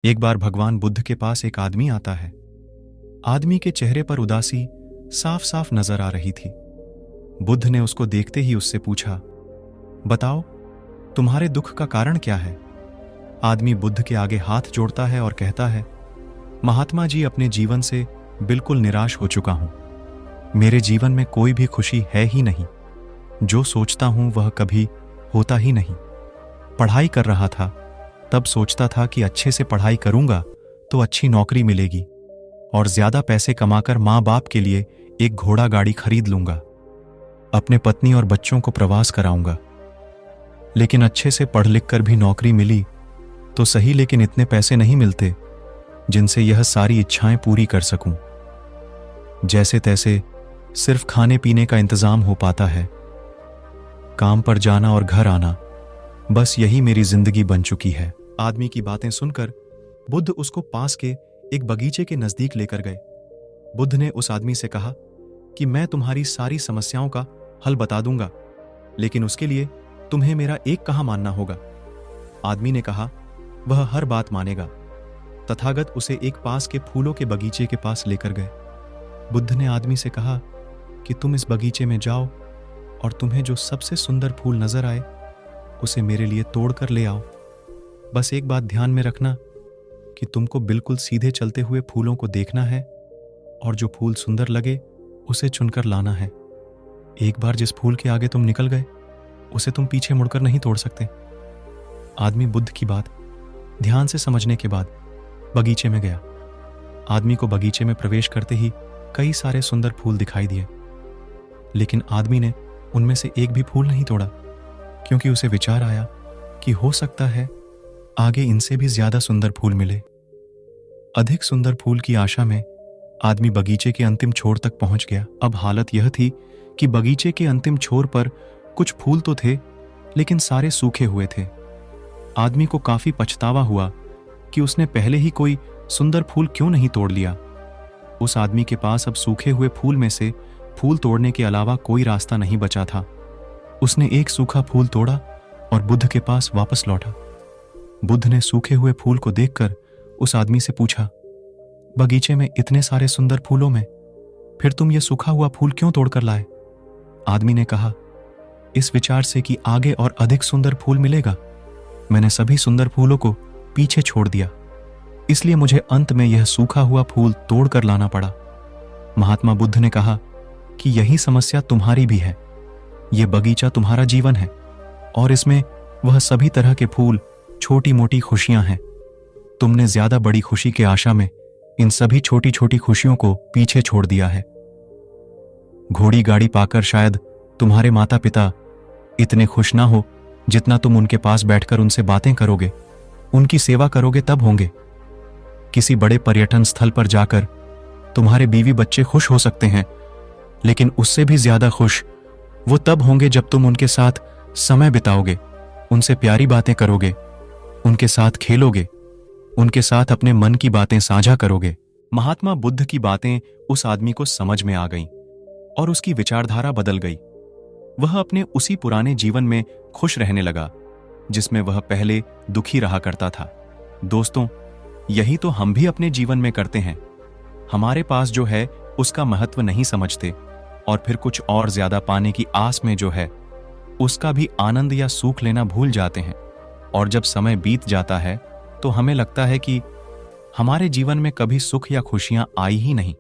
एक बार भगवान बुद्ध के पास एक आदमी आता है। आदमी के चेहरे पर उदासी साफ साफ नजर आ रही थी। बुद्ध ने उसको देखते ही उससे पूछा, बताओ तुम्हारे दुख का कारण क्या है। आदमी बुद्ध के आगे हाथ जोड़ता है और कहता है, महात्मा जी, अपने जीवन से बिल्कुल निराश हो चुका हूं। मेरे जीवन में कोई भी खुशी है ही नहीं। जो सोचता हूं वह कभी होता ही नहीं। पढ़ाई कर रहा था, तब सोचता था कि अच्छे से पढ़ाई करूंगा तो अच्छी नौकरी मिलेगी और ज्यादा पैसे कमाकर माँ बाप के लिए एक घोड़ा गाड़ी खरीद लूंगा। अपने पत्नी और बच्चों को प्रवास कराऊंगा। लेकिन अच्छे से पढ़ लिख कर भी नौकरी मिली तो सही, लेकिन इतने पैसे नहीं मिलते जिनसे यह सारी इच्छाएं पूरी कर सकूं। जैसे तैसे सिर्फ खाने पीने का इंतजाम हो पाता है। काम पर जाना और घर आना, बस यही मेरी जिंदगी बन चुकी है। आदमी की बातें सुनकर बुद्ध उसको पास के एक बगीचे के नजदीक लेकर गए। बुद्ध ने उस आदमी से कहा कि मैं तुम्हारी सारी समस्याओं का हल बता दूंगा, लेकिन उसके लिए तुम्हें मेरा एक कहा मानना होगा। आदमी ने कहा वह हर बात मानेगा। तथागत उसे एक पास के फूलों के बगीचे के पास लेकर गए। बुद्ध ने आदमी से कहा कि तुम इस बगीचे में जाओ और तुम्हें जो सबसे सुंदर फूल नजर आए उसे मेरे लिए तोड़ कर ले आओ। बस एक बात ध्यान में रखना कि तुमको बिल्कुल सीधे चलते हुए फूलों को देखना है और जो फूल सुंदर लगे उसे चुनकर लाना है। एक बार जिस फूल के आगे तुम निकल गए उसे तुम पीछे मुड़कर नहीं तोड़ सकते। आदमी बुद्ध की बात ध्यान से समझने के बाद बगीचे में गया। आदमी को बगीचे में प्रवेश करते ही कई सारे सुंदर फूल दिखाई दिए, लेकिन आदमी ने उनमें से एक भी फूल नहीं तोड़ा, क्योंकि उसे विचार आया कि हो सकता है आगे इनसे भी ज्यादा सुंदर फूल मिले। अधिक सुंदर फूल की आशा में आदमी बगीचे के अंतिम छोर तक पहुंच गया। अब हालत यह थी कि बगीचे के अंतिम छोर पर कुछ फूल तो थे, लेकिन सारे सूखे हुए थे। आदमी को काफी पछतावा हुआ कि उसने पहले ही कोई सुंदर फूल क्यों नहीं तोड़ लिया। उस आदमी के पास अब सूखे हुए फूल में से फूल तोड़ने के अलावा कोई रास्ता नहीं बचा था। उसने एक सूखा फूल तोड़ा और बुद्ध के पास वापस लौटा। बुद्ध ने सूखे हुए फूल को देखकर उस आदमी से पूछा, बगीचे में इतने सारे सुंदर फूलों में फिर तुम ये सूखा हुआ फूल क्यों तोड़कर लाए। आदमी ने कहा, इस विचार से कि आगे और अधिक सुंदर फूल मिलेगा, मैंने सभी सुंदर फूलों को पीछे छोड़ दिया। इसलिए मुझे अंत में यह सूखा हुआ फूल तोड़कर लाना पड़ा। महात्मा बुद्ध ने कहा कि यही समस्या तुम्हारी भी है। यह बगीचा तुम्हारा जीवन है और इसमें वह सभी तरह के फूल छोटी मोटी खुशियां हैं। तुमने ज्यादा बड़ी खुशी के आशा में इन सभी छोटी छोटी खुशियों को पीछे छोड़ दिया है। घोड़ी गाड़ी पाकर शायद तुम्हारे माता पिता इतने खुश ना हो जितना तुम उनके पास बैठकर उनसे बातें करोगे, उनकी सेवा करोगे तब होंगे। किसी बड़े पर्यटन स्थल पर जाकर तुम्हारे बीवी बच्चे खुश हो सकते हैं, लेकिन उससे भी ज्यादा खुश वो तब होंगे जब तुम उनके साथ समय बिताओगे, उनसे प्यारी बातें करोगे, उनके साथ खेलोगे, उनके साथ अपने मन की बातें साझा करोगे। महात्मा बुद्ध की बातें उस आदमी को समझ में आ गईं और उसकी विचारधारा बदल गई। वह अपने उसी पुराने जीवन में खुश रहने लगा जिसमें वह पहले दुखी रहा करता था। दोस्तों, यही तो हम भी अपने जीवन में करते हैं। हमारे पास जो है उसका महत्व नहीं समझते और फिर कुछ और ज्यादा पाने की आस में जो है उसका भी आनंद या सुख लेना भूल जाते हैं। और जब समय बीत जाता है तो हमें लगता है कि हमारे जीवन में कभी सुख या खुशियां आई ही नहीं।